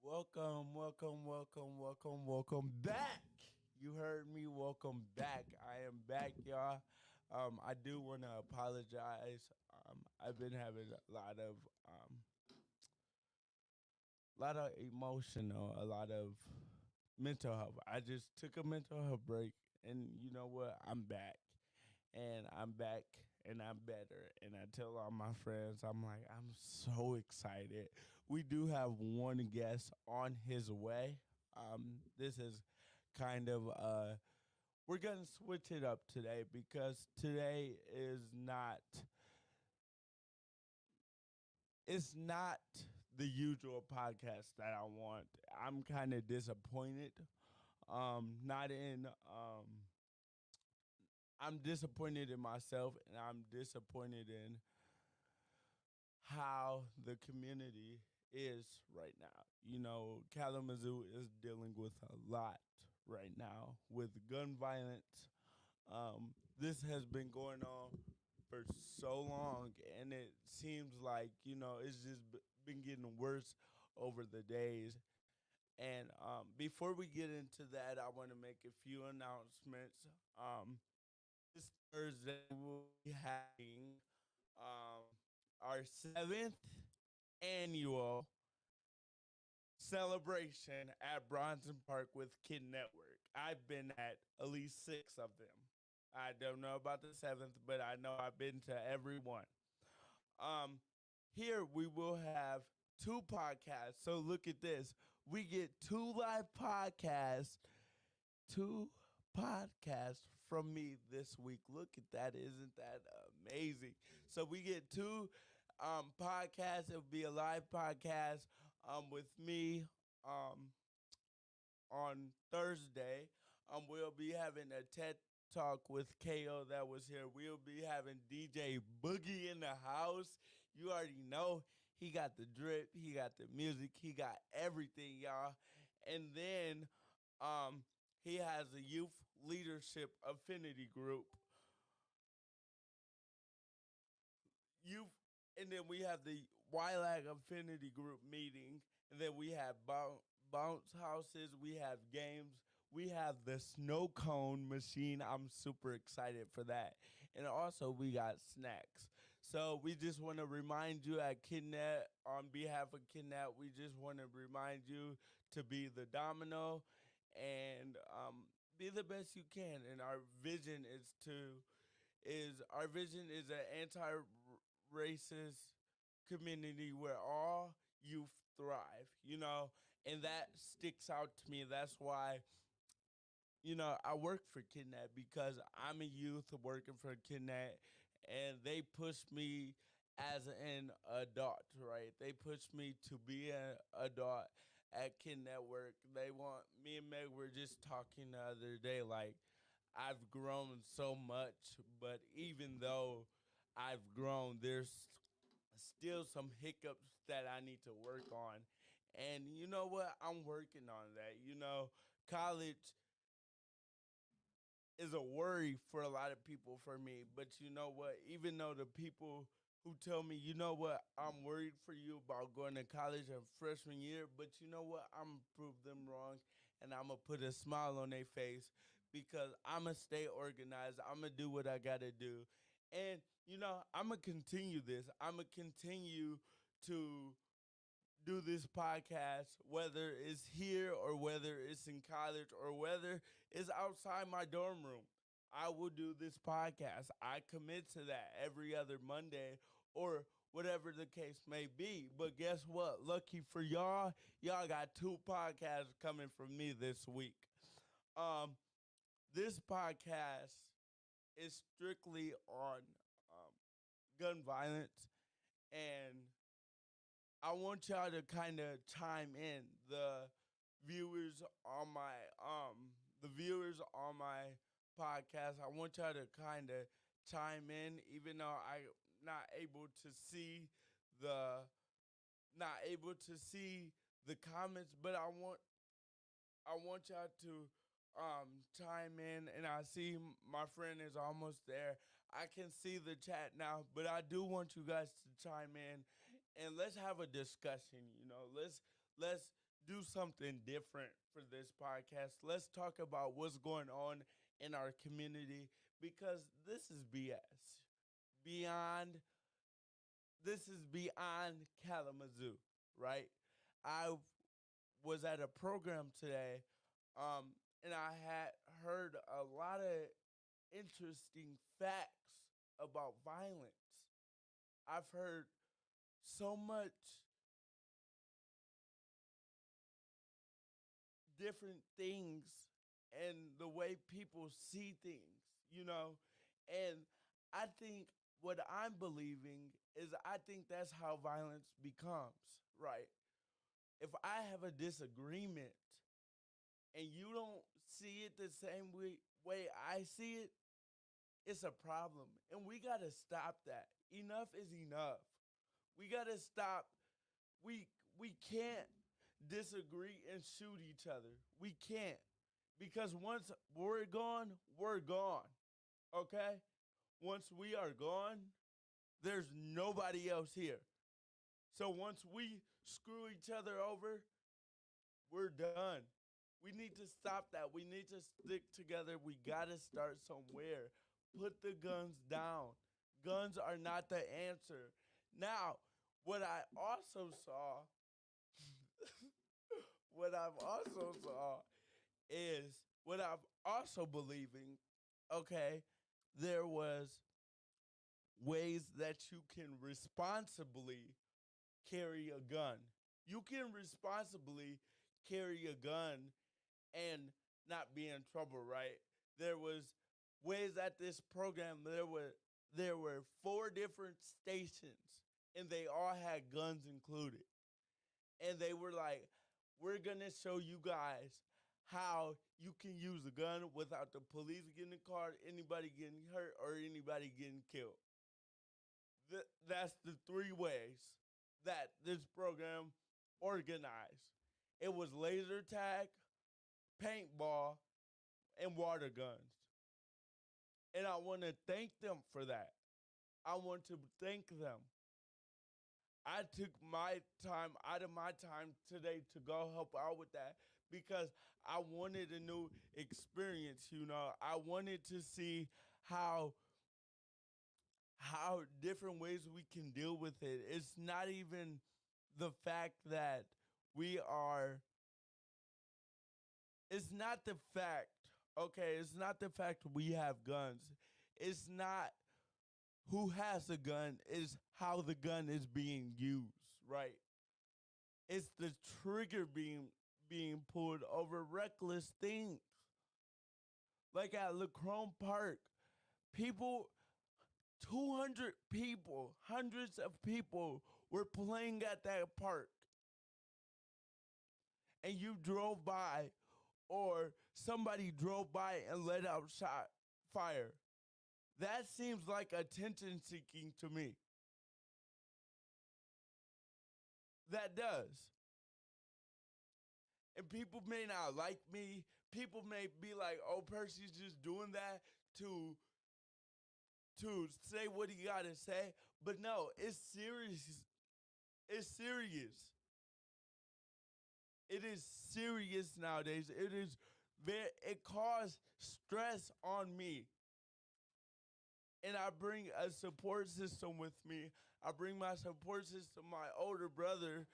Welcome back. You heard me. Welcome back. I am back, y'all. I do want to apologize. I've been having a lot of emotional, a lot of mental health. I just took a mental health break, and you know what? I'm back, and I'm back, and I'm better. And I tell all my friends, I'm so excited. We do have one guest on his way. This is kind of we're gonna switch it up today because today is not it's not the usual podcast that I want. I'm kind of disappointed. Not in I'm disappointed in myself, and I'm disappointed in how the community is right now. Kalamazoo is dealing with a lot right now with gun violence. This has been going on for so long, and it seems like it's just been getting worse over the days. And before we get into that, I want to make a few announcements. This Thursday we'll be having our seventh annual celebration at Bronson Park with Kid Network. I've been at least six of them. I don't know about the seventh, but I know I've been to every one. Um, Here we will have two podcasts. So look at this. We get two podcasts from me this week. Look at that. Isn't that amazing? So we get two podcasts. It'll be a live podcast with me um on Thursday. We'll be having a TED talk with KO that was here. We'll be having DJ Boogie in the house. You already know he got the drip, he got the music, he got everything, y'all. And then um he has a youth leadership affinity group. Youth and then we have the YLAG affinity group meeting, and then we have bounce houses, we have games, we have the snow cone machine. I'm super excited for that. And also we got snacks. So we just want to remind you at Kidnap, on behalf of Kidnap, we just want to remind you to be the domino and be the best you can. And our vision is an anti-racist community where all youth thrive, and that sticks out to me. That's why, I work for Kidnap because I'm a youth working for Kidnap, and they push me as an adult, right? They push me to be an adult at Kid Network. They want me and Meg were just talking the other day, like I've grown so much, but even though I've grown, there's still some hiccups that I need to work on. And you know what? I'm working on that. College is a worry for a lot of people for me. But you know what? Even though the people who tell me, you know what, I'm worried for you about going to college in freshman year, but you know what? I'm gonna prove them wrong, and I'm gonna put a smile on their face because I'm gonna stay organized. I'm gonna do what I gotta do. And I'm gonna continue this. I'm gonna continue to do this podcast, whether it's here or whether it's in college or whether it's outside my dorm room. I will do this podcast. I commit to that every other Monday or whatever the case may be. But guess what? Lucky for y'all got two podcasts coming from me this week. Um, this podcast is strictly on gun violence, and I want y'all to kind of chime in. Viewers on my the viewers on my podcast, I want y'all to kind of chime in, even though I'm not able to see the not able to see the comments, but I want y'all to chime in. And I see my friend is almost there. I can see the chat now, but I do want you guys to chime in and let's have a discussion. Let's do something different for this podcast. Let's talk about what's going on in our community because this is BS. Beyond this is beyond Kalamazoo, right? I was at a program today, um, and I had heard a lot of interesting facts about violence. I've heard so much different things and the way people see things, you know? And I think what I'm believing is I think that's how violence becomes, right? If I have a disagreement and you don't see it the same way I see it, it's a problem. And we got to stop that. Enough is enough. We got to stop. We we can't disagree and shoot each other. We can't. Because once we're gone, we're gone. Okay? Once we are gone, there's nobody else here. So once we screw each other over, we're done. We need to stop that. We need to stick together. We got to start somewhere. Put the guns down. Guns are not the answer. Now, what I also saw, what I've also saw is what I'm also believing, okay, there was ways that you can responsibly carry a gun. You can responsibly carry a gun and not be in trouble, right? There was ways at this program there were four different stations and they all had guns included. And they were like, we're gonna show you guys how you can use a gun without the police getting in the car, anybody getting hurt, or anybody getting killed. That's the three ways that this program organized. It was laser tag, paintball, and water guns. And I want to thank them for that. I want to thank them. I took my time out of my time today to go help out with that because I wanted a new experience, you know. I wanted to see how different ways we can deal with it. It's not even the fact that we are it's not the fact, okay, it's not the fact we have guns. It's not who has a gun, it's how the gun is being used, right? It's the trigger being pulled over reckless things. Like at Lacrone Park, people 200 people, hundreds of people were playing at that park and you drove by or somebody drove by and let out shot fire. That seems like attention seeking to me. That does. And people may not like me. People may be like, "Oh, Percy's just doing that to say what he got to say." But no, it's serious. It's serious. It is serious nowadays. It caused stress on me. And I bring a support system with me. I bring my support system, my older brother,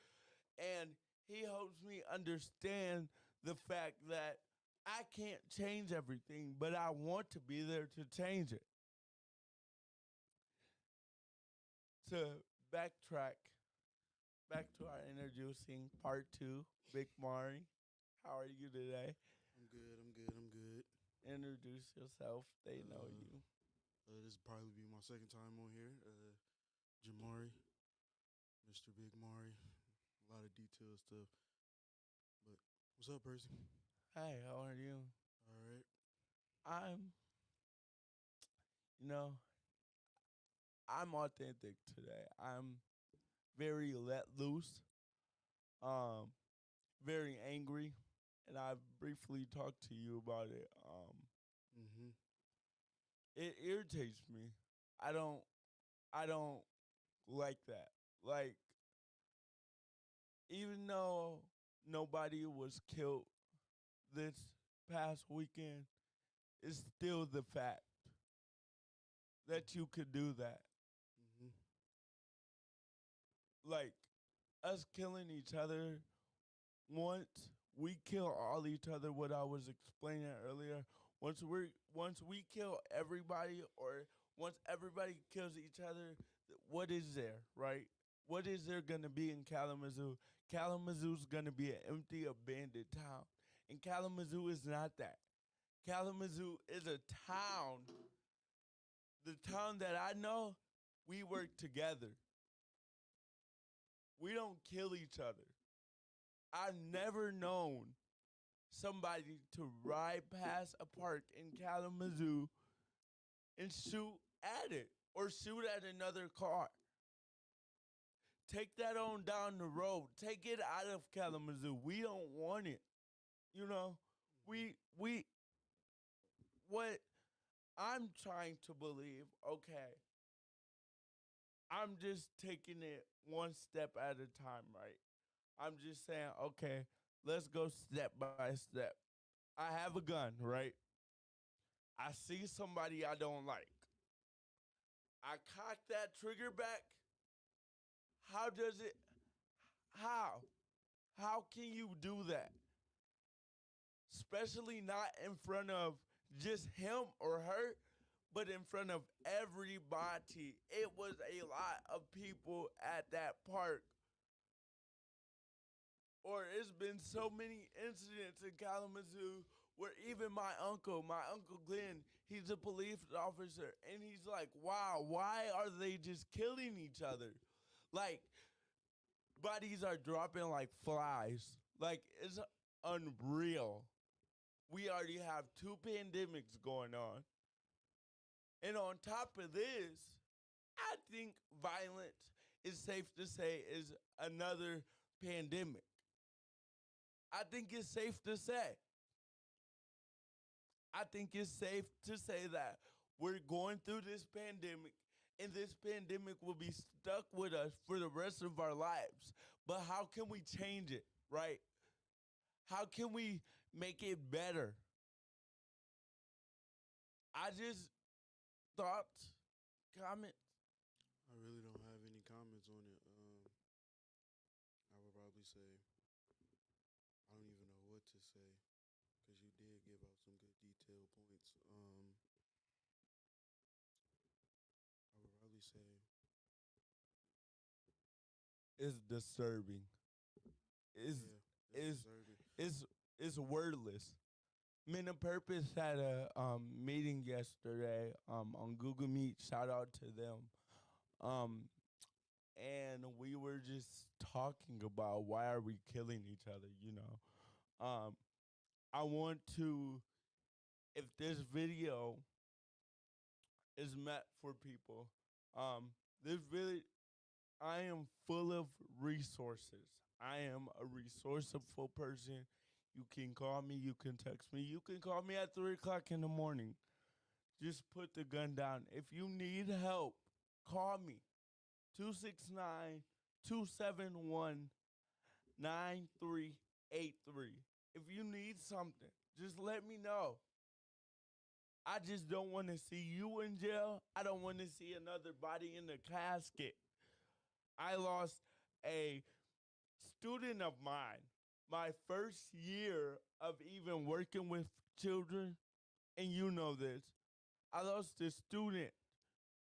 and he helps me understand the fact that I can't change everything, but I want to be there to change it. To backtrack, back to our introducing part two, Big Mari. How are you today? I'm good. I'm good. I'm good. Introduce yourself. They know Uh, you. this will probably be my second time on here. Jamari, Mr. Big Mari. A lot of detailed stuff. But what's up, Percy? Hi, how are you? All right. I'm, you know, I'm authentic today. I'm very let loose, um, very angry, and I briefly talked to you about it. Mm-hmm. It irritates me. I don't, I don't like that. Like, even though nobody was killed this past weekend is still the fact that you could do that. Mm-hmm. Like us killing each other once we kill all each other, what I was explaining earlier, once we kill everybody or once everybody kills each other, what is there, right? What is there gonna be in Kalamazoo? Kalamazoo's gonna be an empty, abandoned town. And Kalamazoo is not that. Kalamazoo is a town. The town that I know, we work together. We don't kill each other. I've never known somebody to ride past a park in Kalamazoo and shoot at it or shoot at another car. Take that on down the road. Take it out of Kalamazoo. We don't want it. You know, we what I'm trying to believe, okay, I'm just taking it one step at a time, right? I'm just saying, okay, let's go step by step. I have a gun, right? I see somebody I don't like. I cock that trigger back. How does it? How? How can you do that? Especially not in front of just him or her, but in front of everybody. It was a lot of people at that park. Or it's been so many incidents in Kalamazoo where even my uncle Glenn, he's a police officer, and he's like, wow, why are they just killing each other? Like, bodies are dropping like flies. Like, it's unreal. We already have two pandemics going on. And on top of this, I think violence is safe to say is another pandemic. I think it's safe to say. I think it's safe to say that we're going through this pandemic and this pandemic will be stuck with us for the rest of our lives. But how can we change it, right? How can we make it better? I just thoughts, comments. I really don't have any comments on it. I would probably say I don't even know what to say because you did give out some good detailed points. I would probably say, Is disturbing. Is yeah, it's is disturbing. is wordless. Men of Purpose had a meeting yesterday on Google Meet. Shout out to them. Um, and we were just talking about why are we killing each other. I want to, if this video is meant for people, this really, I am full of resources. I am a resourceful person. You can call me, you can text me, you can call me at 3 o'clock in the morning. Just put the gun down. If you need help, call me. 269 271 9383. If you need something, just let me know. I just don't want to see you in jail. I don't want to see another body in the casket. I lost a student of mine my first year of even working with children, and you know this. I lost a student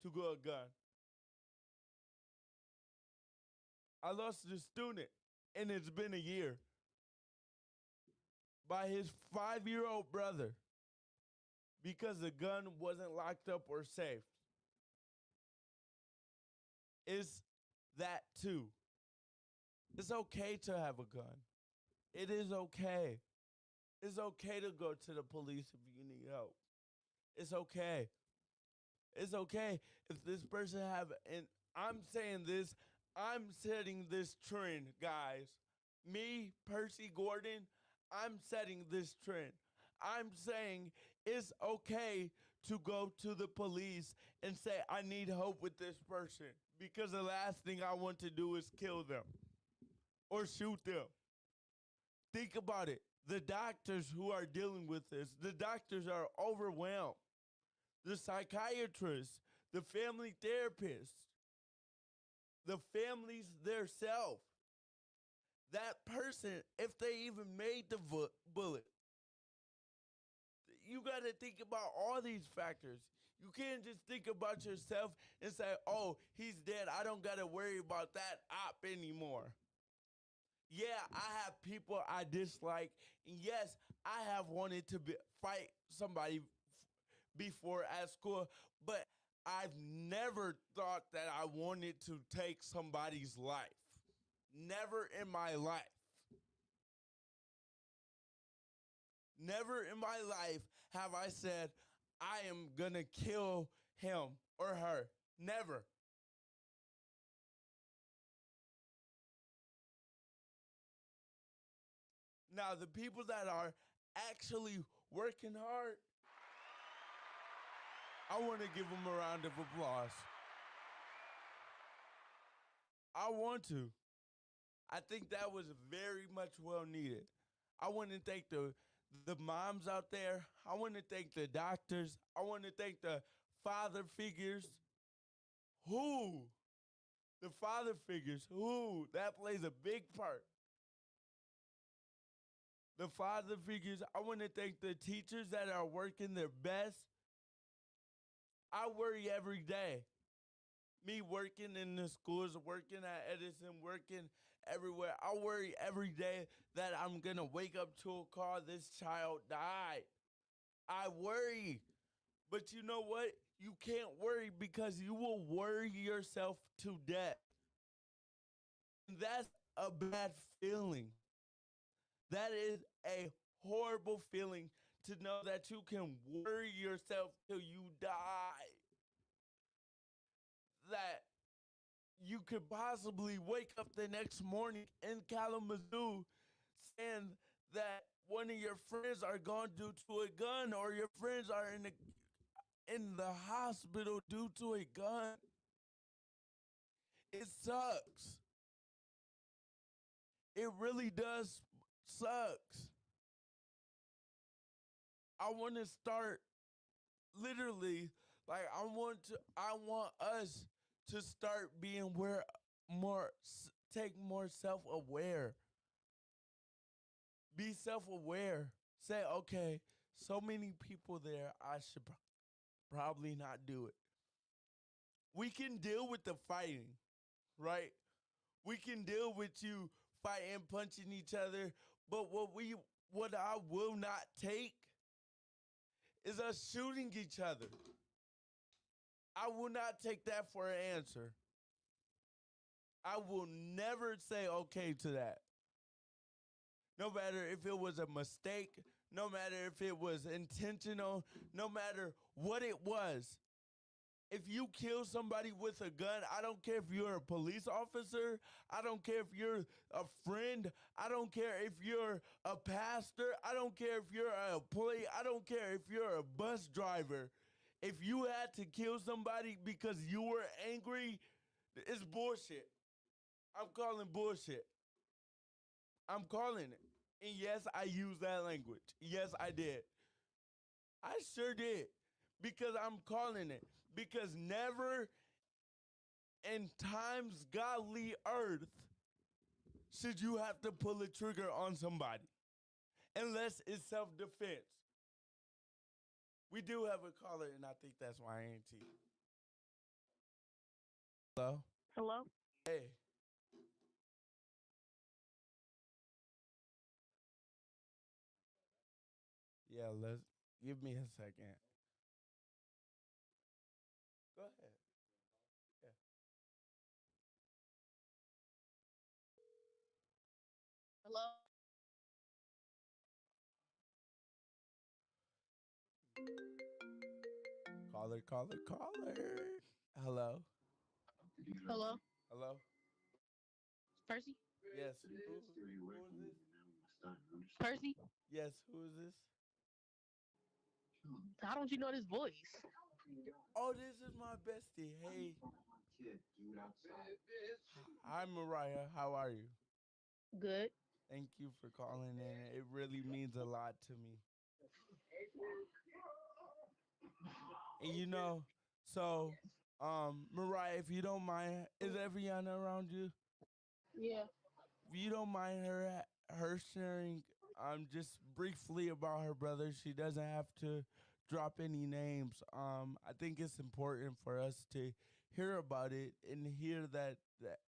to a gun. I lost a student, and it's been a year, by his 5-year-old brother because the gun wasn't locked up or safe. It's that too. It's okay to have a gun. It is okay. It's okay to go to the police if you need help. It's okay. It's okay if this person have, and I'm saying this, I'm setting this trend, guys. Me, Percy Gordon, I'm setting this trend. I'm saying it's okay to go to the police and say, I need help with this person because the last thing I want to do is kill them or shoot them. Think about it. The doctors who are dealing with this, the doctors are overwhelmed. The psychiatrists, the family therapists, the families theirself. That person, if they even made the bullet, you got to think about all these factors. You can't just think about yourself and say, oh, he's dead. I don't got to worry about that op anymore. Yeah, I have people I dislike. And yes, I have wanted to fight somebody before at school, but I've never thought that I wanted to take somebody's life. Never in my life. Never in my life have I said, I am going to kill him or her. Never. Now, the people that are actually working hard, I want to give them a round of applause. I want to. I think that was very much well needed. I want to thank the moms out there. I want to thank the doctors. I want to thank the father figures. Who? The father figures. Who? That plays a big part. The father figures. I want to thank the teachers that are working their best. I worry every day. Me working in the schools, working at Edison, working everywhere. I worry every day that I'm going to wake up to a call, this child died. I worry. But you know what? You can't worry because you will worry yourself to death. And that's a bad feeling. That is a horrible feeling to know that you can worry yourself till you die. That you could possibly wake up the next morning in Kalamazoo saying that one of your friends are gone due to a gun or your friends are in the hospital due to a gun. It sucks. It really does sucks. I want to start literally like I want us to start being more take more self-aware. Be self-aware. Say, okay, so many people there, I should probably not do it. We can deal with the fighting, right? We can deal with you fighting, punching each other, but what I will not take is us shooting each other. I will not take that for an answer. I will never say okay to that. No matter if it was a mistake, no matter if it was intentional, no matter what it was. If you kill somebody with a gun, I don't care if you're a police officer. I don't care if you're a friend. I don't care if you're a pastor. I don't care if you're an employee. I don't care if you're a bus driver. If you had to kill somebody because you were angry, it's bullshit. I'm calling bullshit. I'm calling it. And yes, I use that language. Yes, I did. I sure did. Because I'm calling it. Because never in time's godly earth should you have to pull a trigger on somebody. Unless it's self-defense. We do have a caller, and I think that's my auntie. Hello? Hello? Hey. Yeah, let's give me a second. Go ahead. Yeah. Hello? Caller, caller, caller. Hello? Hello? Hello? Percy? Yes. Who is this? Percy? Yes, who is this? How don't you know this voice? Oh, this is my bestie. Hey. Hi, Mariah. How are you? Good. Thank you for calling in. It really means a lot to me. And so Mariah, if you don't mind, is Eviana around you? Yeah. If you don't mind her sharing just briefly about her brother, she doesn't have to drop any names. I think it's important for us to hear about it and hear that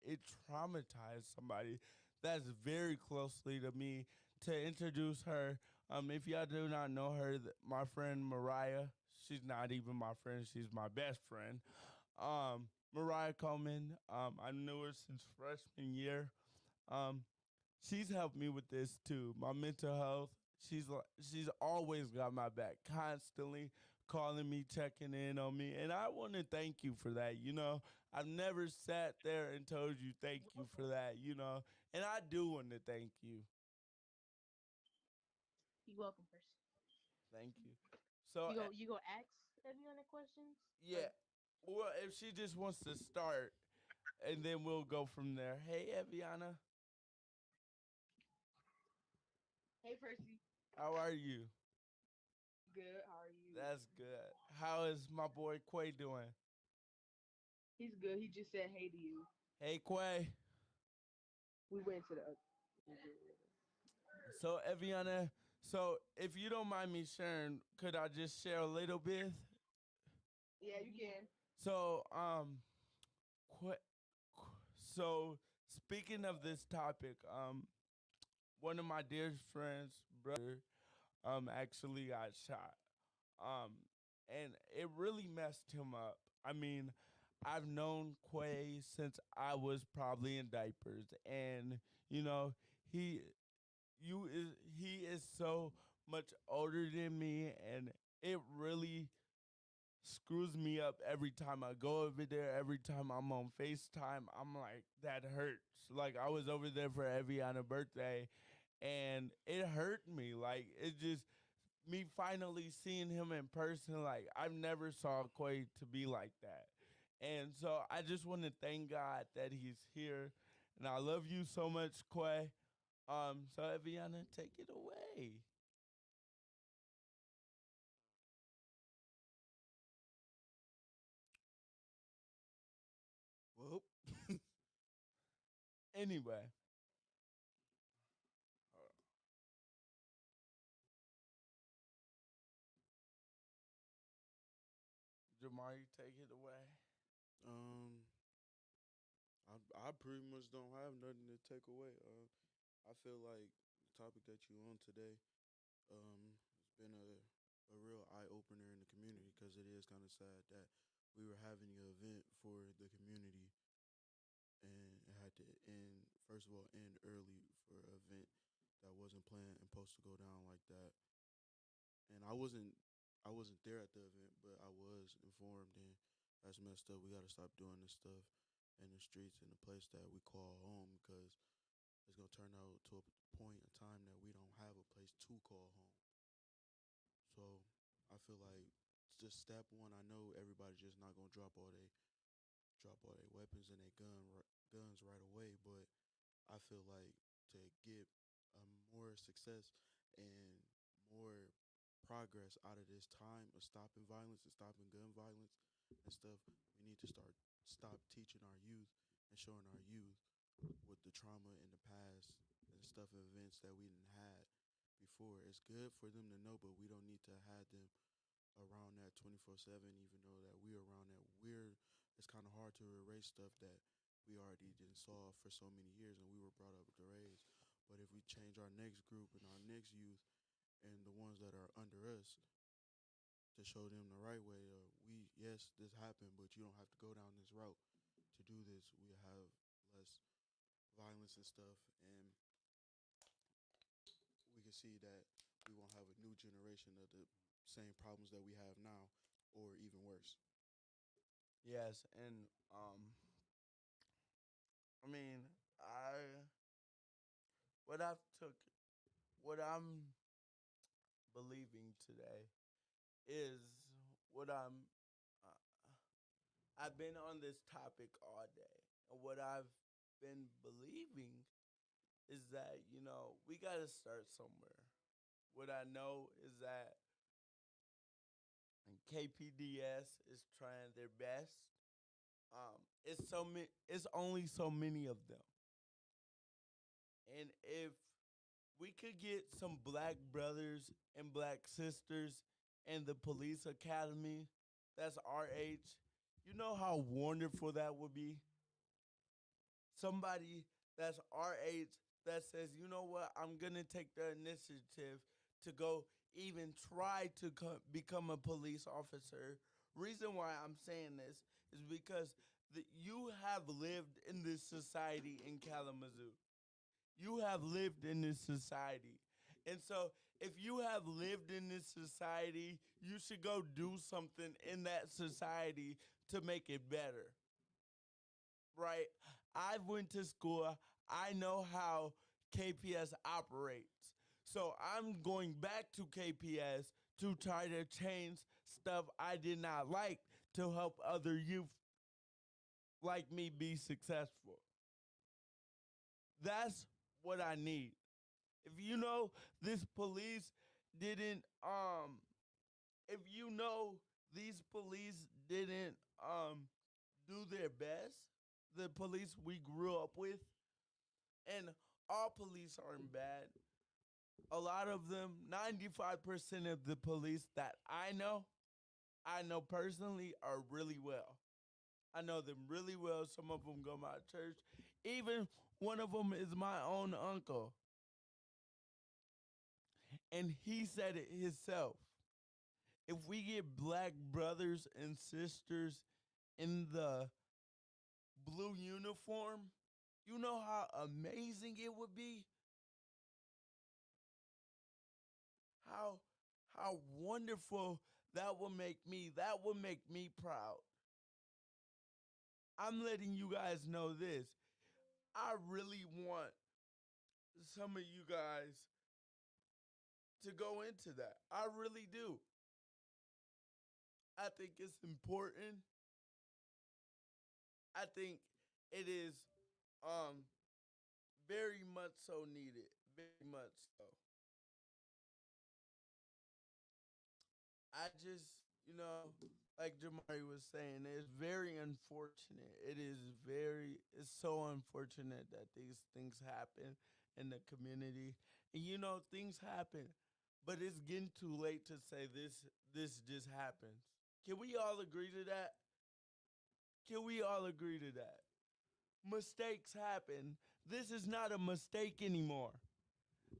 it traumatized somebody that's very closely to me. To introduce her, if y'all do not know her, my friend Mariah, she's not even my friend, she's my best friend. Mariah Coleman, I knew her since freshman year. Um, she's helped me with this too. My mental health. She's always got my back, constantly calling me, checking in on me, and I want to thank you for that. I've never sat there and told you thank you for that. And I do want to thank you. You welcome, Percy. Thank you. So You go ask any other questions? yeah, well, if she just wants to start, and then we'll go from there. Hey, Eviana, Hey, Percy. how are you? Good. How are you? That's good. How is my boy Quay doing? He's good. He just said hey to you. Hey, Quay. We went to the. So, Eviana, so if you don't mind me sharing, could I just share a little bit? Yeah, you can. So, qu- so speaking of this topic, one of my dear friends' brother, actually got shot. Um, and it really messed him up. I mean, I've known Quay since I was probably in diapers, and you know, he you is he is so much older than me, and it really screws me up every time I go over there. Every time I'm on FaceTime, I'm like, that hurts. Like I was over there for Eviana's birthday, and it hurt me. Like it just me finally seeing him in person. Like I've never saw Quay to be like that, and so I just want to thank God that he's here, and I love you so much, Quay. So Eviana, take it away. Whoop. Anyway, Jamari, take it away. Um, I pretty much don't have nothing to take away. I feel like the topic that you on today, it's been a real eye opener in the community because it is kind of sad that we were having an event for the community and it had to end. First of all, end early for an event that wasn't planned and supposed to go down like that. And I wasn't there at the event, but I was informed, and that's messed up. We got to stop doing this stuff in the streets in the place that we call home because it's gonna turn out to a point in time that we don't have a place to call home. So I feel like just step one. I know everybody's just not gonna drop all their weapons and their guns right away, but I feel like to get more success and more progress out of this time of stopping violence and stopping gun violence and stuff, we need to stop teaching our youth and showing our youth with the trauma in the past and stuff and events that we didn't had before. It's good for them to know, but we don't need to have them around that 24/7. Even though that we around that, it's kind of hard to erase stuff that we already didn't saw for so many years and we were brought up to raise. But if we change our next group and our next youth and the ones that are under us to show them the right way, yes, this happened, but you don't have to go down this route to do this. We have less violence and stuff, and we can see that we won't have a new generation of the same problems that we have now, or even worse. Yes, and I mean, I what I've took what I'm believing today is what uh, I've been on this topic all day, and what I've been believing is that, we got to start somewhere. What I know is that KPDS is trying their best. It's only so many of them. And if we could get some black brothers and black sisters in the police academy that's our age, you know how wonderful that would be? Somebody that's our age that says, you know what, I'm going to take the initiative to go even try to become a police officer. Reason why I'm saying this is because you have lived in this society in Kalamazoo. You have lived in this society. And so, if you have lived in this society, you should go do something in that society to make it better. Right? I went to school. I know how KPS operates. So I'm going back to KPS to try to change stuff I did not like to help other youth like me be successful. That's what I need. If you know this police didn't if you know these police didn't do their best, the police we grew up with, and all police aren't bad. A lot of them, 95% of the police that I know personally are really well. I know them really well. Some of them go to my church. Even one of them is my own uncle. And he said it himself. If we get black brothers and sisters in the blue uniform, you know how amazing it would be? How how wonderful that would make me. That would make me proud. I'm letting you guys know this. I really want some of you guys to go into that. I really do. I think it's important. I think it is very much so needed. Very much so. I just, like Jamari was saying, it's very unfortunate. It's so unfortunate that these things happen in the community. And things happen, but it's getting too late to say this just happens. Can we all agree to that? Can we all agree to that? Mistakes happen. This is not a mistake anymore.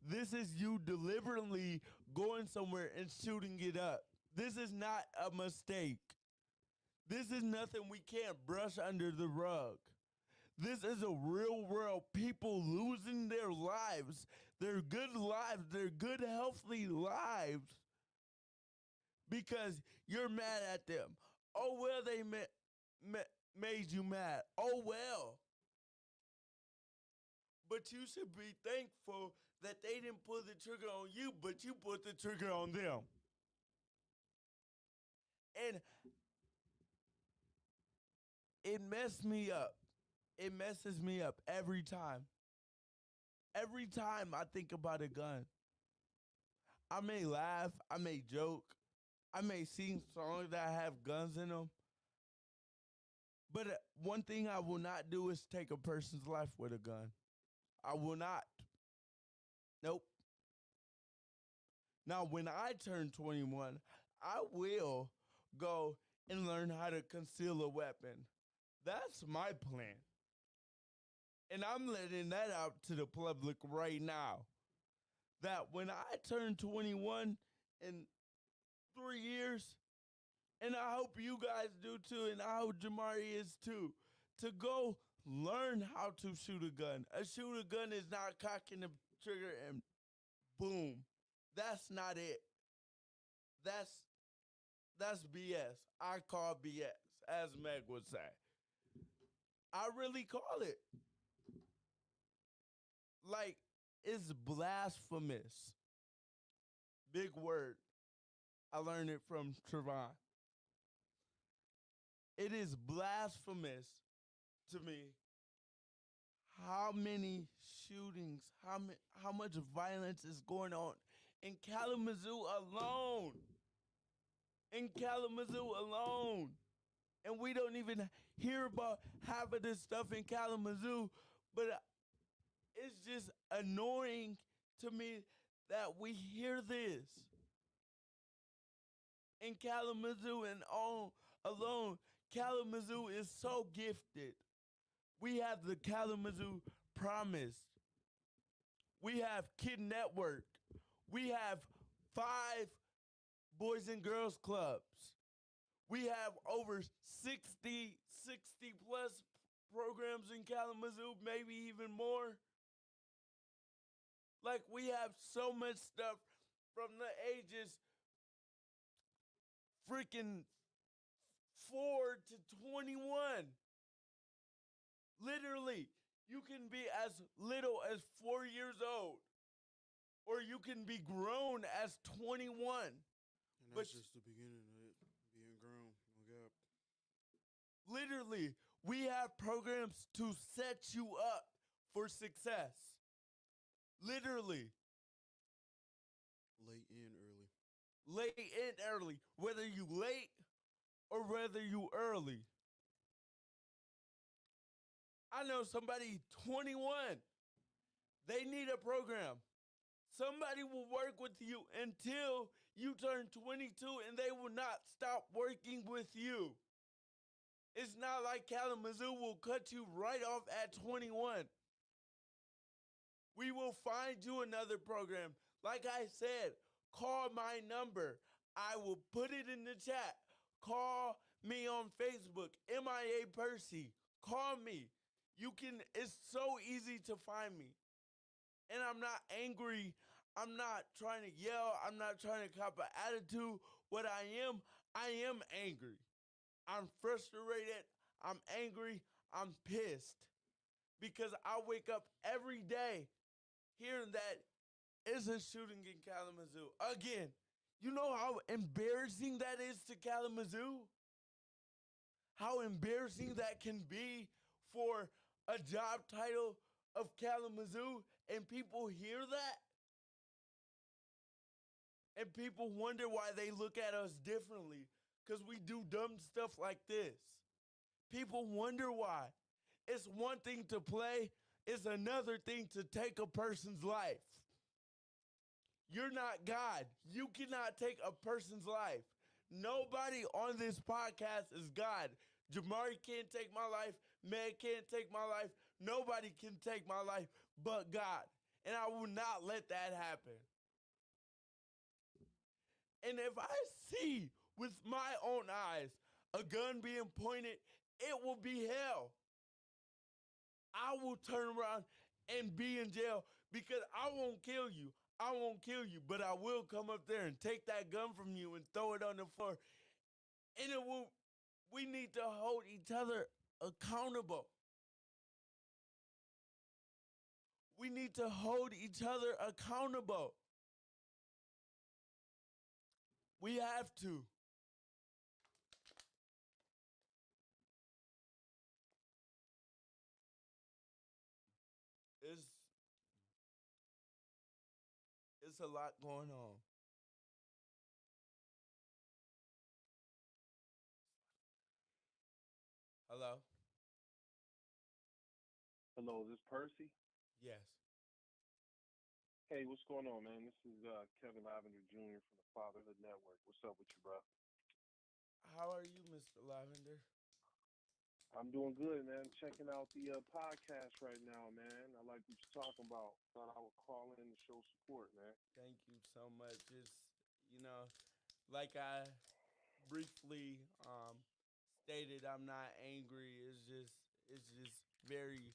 This is you deliberately going somewhere and shooting it up. This is not a mistake. This is nothing we can't brush under the rug. This is a real world people losing their lives, their good lives, their good, healthy lives because you're mad at them. Oh, well, they made you mad. Oh, well. But you should be thankful that they didn't pull the trigger on you, but you put the trigger on them. And it messed me up. It messes me up every time. Every time I think about a gun, I may laugh, I may joke, I may sing songs that have guns in them. But one thing I will not do is take a person's life with a gun. I will not. Nope. Now, when I turn 21, I will go and learn how to conceal a weapon. That's my plan. And I'm letting that out to the public right now. That when I turn 21 in 3 years, and I hope you guys do too, and I hope Jamari is too, to go learn how to shoot a gun. A shoot a gun is not cocking the trigger and boom. That's not it. That's that's BS. I call BS, as Meg would say. I really call it. Like, it's blasphemous. Big word. I learned it from Trevon. It is blasphemous to me how how many shootings, how much violence is going on in Kalamazoo alone. In Kalamazoo alone. And we don't even hear about half of this stuff in Kalamazoo, but it's just annoying to me that we hear this in Kalamazoo and all alone. Kalamazoo is so gifted. We have the Kalamazoo Promise. We have Kid Network. We have 5 Boys and Girls Clubs. We have over 60 plus programs in Kalamazoo, maybe even more. Like, we have so much stuff from the ages freaking 4 to 21. Literally, you can be as little as 4 years old, or you can be grown as 21. And But that's just the beginning of it. Being grown. No gap. literally, we have programs to set you up for success. Literally, Late and early. late and early, whether you late or whether you early. I know somebody 21, they need a program. Somebody will work with you until you turn 22 and they will not stop working with you. It's not like Kalamazoo will cut you right off at 21. We will find you another program. Like I said, call my number. I will put it in the chat. Call me on Facebook, MIA Percy. Call me. It's so easy to find me. And I'm not angry. I'm not trying to yell. I'm not trying to cop an attitude. What I am angry. I'm frustrated. I'm angry. I'm pissed. Because I wake up every day hearing that it's a shooting in Kalamazoo. Again, you know how embarrassing that is to Kalamazoo? How embarrassing that can be for a job title of Kalamazoo, and people hear that? And people wonder why they look at us differently because we do dumb stuff like this. People wonder why. It's one thing to play, it's another thing to take a person's life. You're not God. You cannot take a person's life. Nobody on this podcast is God. Jamari can't take my life. Meg can't take my life. Nobody can take my life but God. And I will not let that happen. And if I see with my own eyes a gun being pointed, it will be hell. I will turn around and be in jail because I won't kill you. I won't kill you, but I will come up there and take that gun from you and throw it on the floor. And we need to hold each other accountable. We need to hold each other accountable. We have to. It's it's a lot going on. Hello? Hello, this is Percy. Yes. Hey, what's going on, man? This is Kevin Lavender Jr. from the Fatherhood Network. What's up with you, bro? How are you, Mr. Lavender? I'm doing good, man. Checking out the podcast right now, man. I like what you're talking about. Thought I would call in to show support, man. Thank you so much. It's, you know, like I briefly stated, I'm not angry. It's just very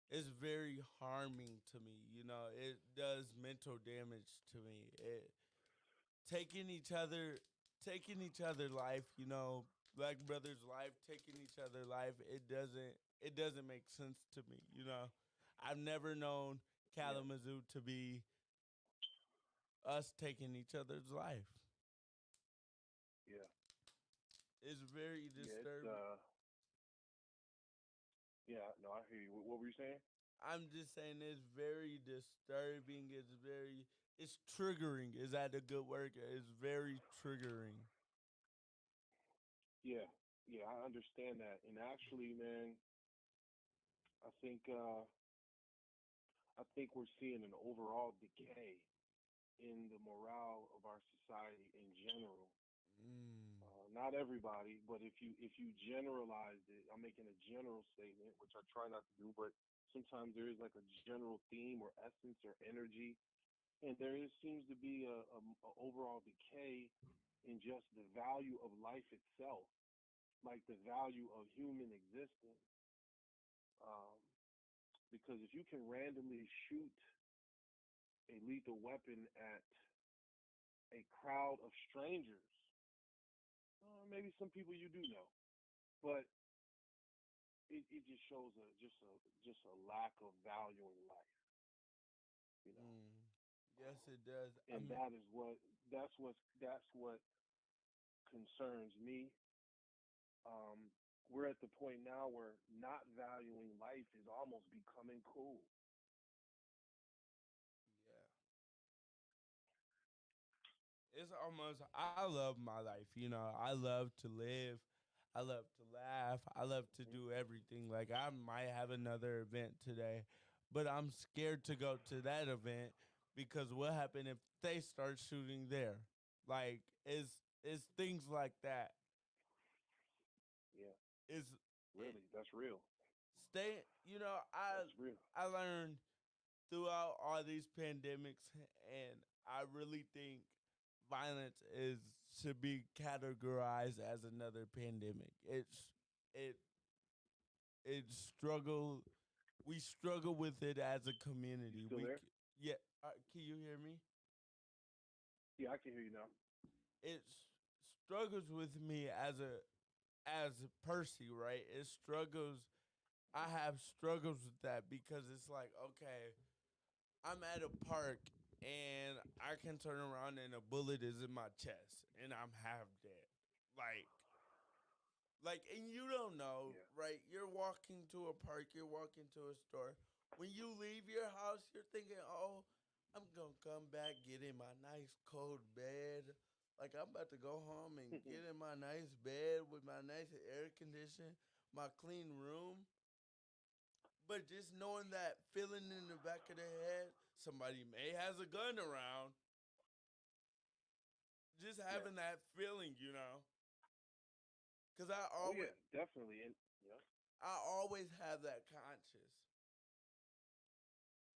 it's very harming to me. You know, it does mental damage to me. It taking each other life, you know, black brothers' life, taking each other life, it doesn't make sense to me, you know. I've never known Yeah, Kalamazoo to be us taking each other's life. yeah, It's very yeah. It's disturbing. yeah. No, I hear you. What were you saying? I'm just saying it's very disturbing. It's triggering. Is that a good word? It's very triggering. Yeah, yeah, I understand that. And actually, man, I think uh, I think we're seeing an overall decay in the morale of our society in general. Mm, Not everybody, but if you generalize it, I'm making a general statement, which I try not to do, but sometimes there is like a general theme or essence or energy, and seems to be a overall decay in just the value of life itself, like the value of human existence. Um, because if you can randomly shoot a lethal weapon at a crowd of strangers, maybe some people you do know, but it just shows a lack of value in life, you know. mm. Yes, it does. And that's what concerns me. Um, we're at the point now where not valuing life is almost becoming cool. Yeah. It's almost. I love my life. I love to live. I love to laugh. I love to Mhm. do everything. Like I might have another event today, but I'm scared to go to that event because what happened if they start shooting there? Like it's things like that. Yeah, Is it really, that's real. stay? That's real. I learned throughout all these pandemics, and I really think violence is should be categorized as another pandemic. It it struggle. We struggle with it as a You community. still there? Yeah. Can you hear me? Yeah, I can hear you now. It struggles with me as Percy, right? It struggles. I have struggles with that because it's like, okay, I'm at a park and I can turn around and a bullet is in my chest and I'm half dead. Like, and you don't know, Yeah. right? You're walking to a park, you're walking to a store. When you leave your house, you're thinking, oh, I'm going to come back, get in my nice cold bed. Like, I'm about to go home and get in my nice bed with my nice air condition, my clean room. But just knowing that feeling in the back of the head, somebody may has a gun around. Just Yeah. having that feeling, because Oh yeah, definitely. And yeah. I always have that conscious,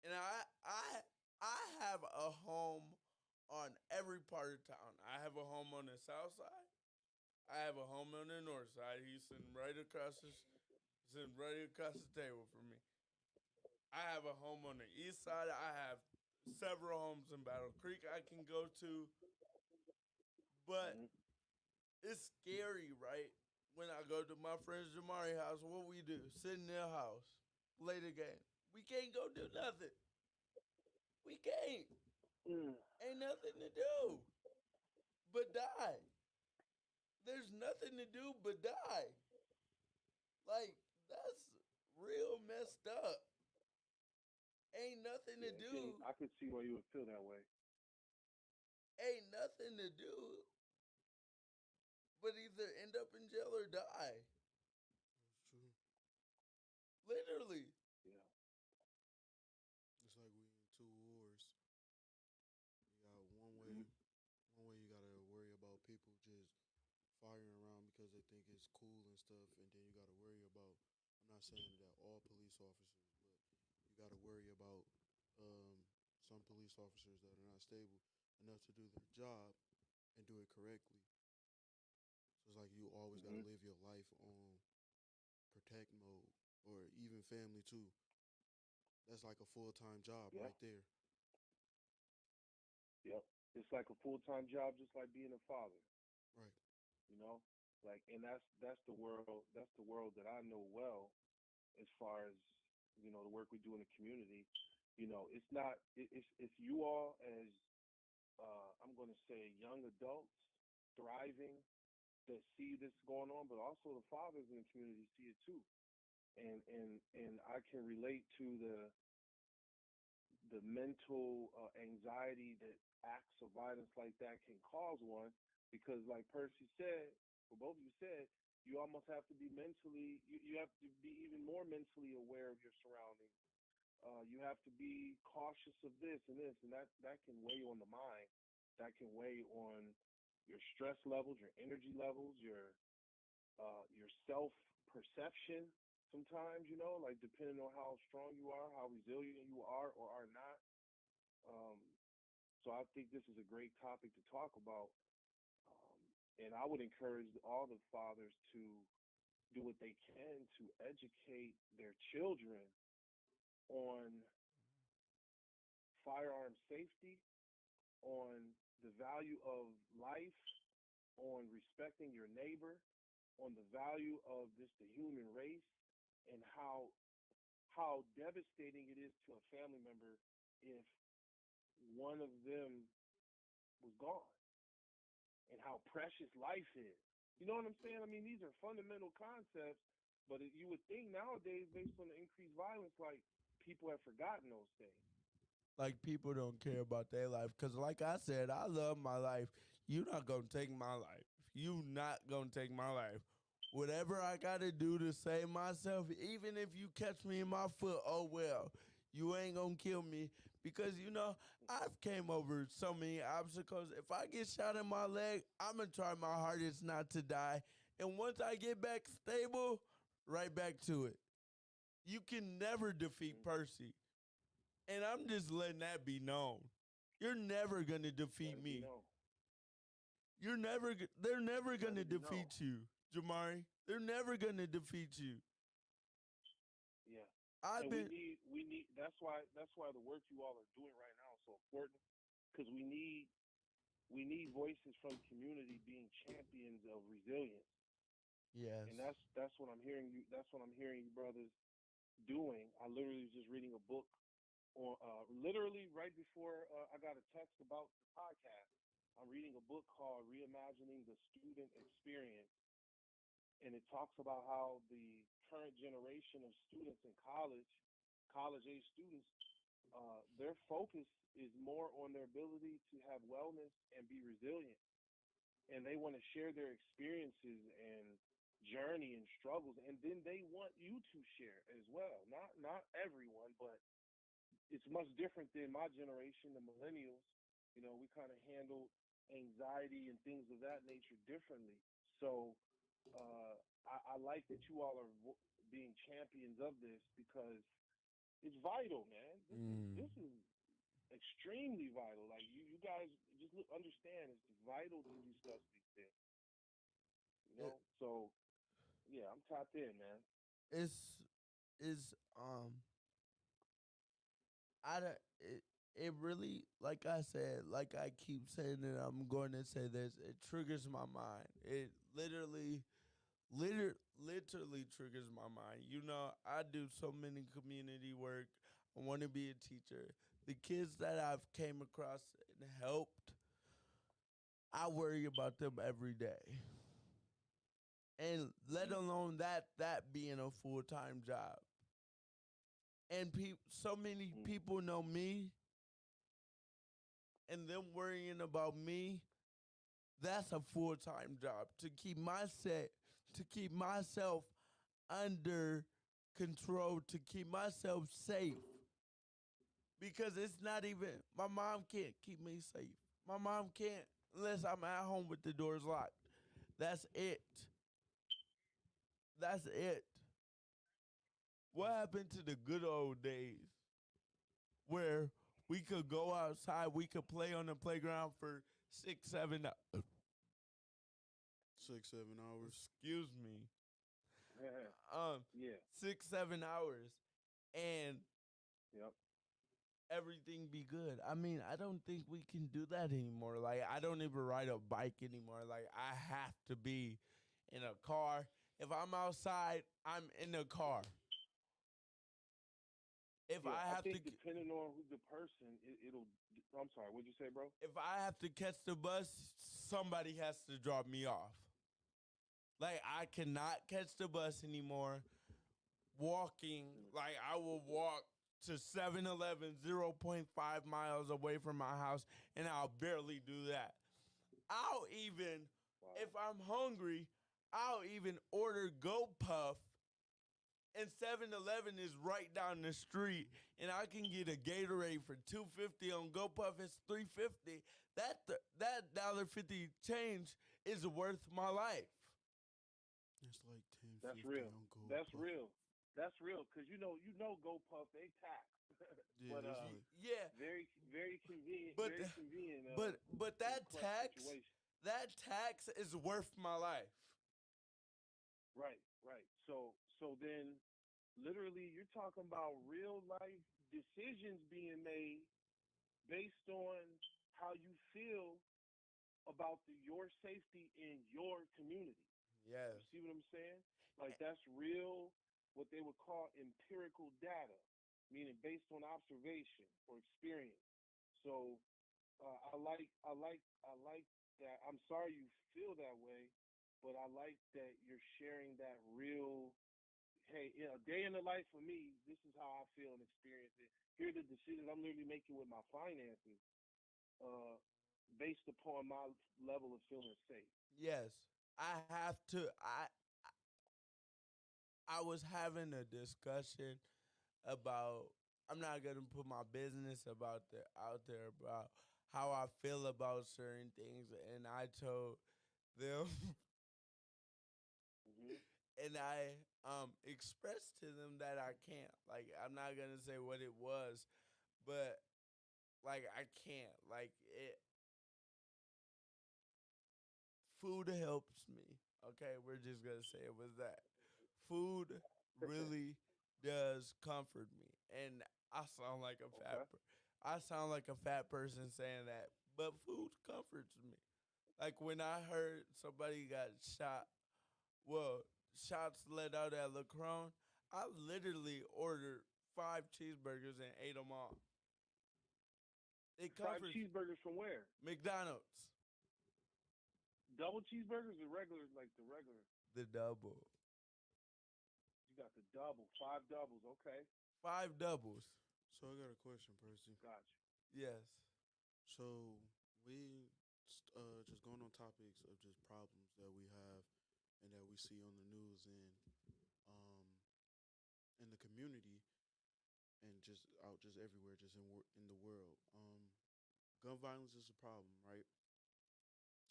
and I have a home on every part of town. I have a home on the south side. I have a home on the north side. He's sitting right across the table from me. I have a home on the east side. I have several homes in Battle Creek I can go to, but Hmm. it's scary, right? When I go to my friend's Jamari house, what we do? Sit in their house, play the game. We can't go do nothing. We can't. Mm. Ain't nothing to do but die. There's nothing to do but die. Like, that's real messed up. Ain't nothing to Yeah, do. I could see why you would feel that way. Ain't nothing to do but either end up in jail or die. That's true. Literally. Yeah. It's like we in two wars. You got Hmm. one way you gotta worry about people just firing around because they think it's cool and stuff, and then you gotta worry about. I'm not saying that all police officers, but you gotta worry about um, some police officers that are not stable enough to do their job and do it correctly. So it's like you always gotta Hmm. live your life on protect mode, or even family too. That's like a full time job Yeah. right there. Yep. It's like a full time job, just like being a father. Right. You know, like, and that's the world. That's the world that I know well, as far as the work we do in the community. It's not. It's you all as I'm going to say young adults thriving that see this going on, but also the fathers in the community see it too. and I can relate to the mental anxiety that acts of violence like that can cause one, because like Percy said, or both of you said, you almost have to be you have to be even more mentally aware of your surroundings. You have to be cautious of this, and that can weigh on the mind. That can weigh on your stress levels, your energy levels, your self perception. Sometimes, like depending on how strong you are, how resilient you are or are not. Um, so I think this is a great topic to talk about. And I would encourage all the fathers to do what they can to educate their children on firearm safety, on the value of life, on respecting your neighbor, on the value of just the human race, and how devastating it is to a family member if one of them was gone, and how precious life is. You know what I'm saying? I mean, these are fundamental concepts, but you would think nowadays, based on the increased violence, like people have forgotten those things. Like people don't care about their life. Cause like I said, I love my life. You not gonna take my life. You not gonna take my life. Whatever I gotta do to save myself, even if you catch me in my foot, oh well. You ain't gonna kill me. Because I've came over so many obstacles. If I get shot in my leg, I'm gonna try my hardest not to die. And once I get back stable, right back to it. You can never defeat Mm-hmm. Percy. And I'm just letting that be known. You're never gonna Let defeat it be me. known. They're never Let gonna it be known. defeat you, Jamari. They're never gonna defeat you. Yeah. I've And been we need that's why the work you all are doing right now is so important, because we need voices from community being champions of resilience. yes. And that's what I'm hearing you brothers doing. I literally was just reading a book on literally right before I got a text about the podcast. I'm reading a book called Reimagining the Student Experience, and it talks about how the current generation of students in college age students, their focus is more on their ability to have wellness and be resilient, and they want to share their experiences and journey and struggles, and then they want you to share as well. Not everyone, but it's much different than my generation, the millennials. We kind of handle anxiety and things of that nature differently. So I like that you all are being champions of this, because it's vital, man. Mm. This is extremely vital. Like you guys just understand, it's vital to discuss these things. It, So yeah, I'm tapped in, man. it's is I don't, it really, like I said, like I keep saying it, I'm going to say this. It triggers my mind. It literally triggers my mind. I do so many community work. I want to be a teacher. The kids that I've came across and helped, I worry about them every day. And let Mm, alone that being a full-time job. And so many mm, people know me, and them worrying about me, that's a full-time job to keep myself under control, to keep myself safe, because it's not even my mom can't keep me safe. My mom can't unless I'm at home with the doors locked. That's it. That's it. What happened to the good old days where we could go outside, we could play on the playground for 6, 7 6, 7 hours. excuse me, mm. um, Yeah. 6, 7 hours, and Yep. everything be good. I mean, I don't think we can do that anymore. Like, I don't even ride a bike anymore. Like, I have to be in a car. If I'm outside, I'm in the car. If Yeah. I I have to, think depending on who the person, it'll. I'm sorry. What'd you say, bro? if I have to catch the bus, somebody has to drop me off. Like, I cannot catch the bus anymore. walking. Like I will walk to 7-Eleven 0.5 miles away from my house, and I'll barely do that. I'll even, if Wow. I'm hungry, I'll even order Go Puff, and 7-Eleven is right down the street, and I can get a Gatorade for $2.50 on Go Puff. It's $3.50. That $1.50 change is worth my life. It's like ten That's fifty real. on Gold That's Puff. real. That's real. Cause Go Puff, they tax. Yeah, but it's like Yeah, very convenient, but very convenient. but In a that clutch tax situation. that tax is worth my life. Right, right. So then, literally, you're talking about real life decisions being made based on how you feel about your safety in your community. Yes. You see what I'm saying? Like that's real, what they would call empirical data, meaning based on observation or experience. So I like that. I'm sorry you feel that way, but I like that you're sharing that real. Hey, a day in the life for me. This is how I feel and experience it. Here are the decisions I'm literally making with my finances, uh, based upon my level of feeling safe. Yes. I have to I was having a discussion about I'm not gonna put my business about there out there about how I feel about certain things, and I told them Hmm. and I expressed to them that I can't. Like I'm not gonna say what it was, but like I can't. Like it food helps me. Okay, we're just gonna say it was that. Food really does comfort me, and I sound like a Okay. I sound like a fat person saying that, but food comforts me. Like when I heard somebody got shot, well, shots let out at Lacron, I literally ordered 5 cheeseburgers and ate them all. It Five comforts cheeseburgers from where? McDonald's, Double cheeseburgers or regular, like the regular? the double, You got the double, five doubles. Okay, 5 doubles. so. I got a question, Percy. gotcha. Yes. So we just going on topics of just problems that we have and that we see on the news and um in the community and just out just everywhere, just in the world. Gun violence is a problem, right?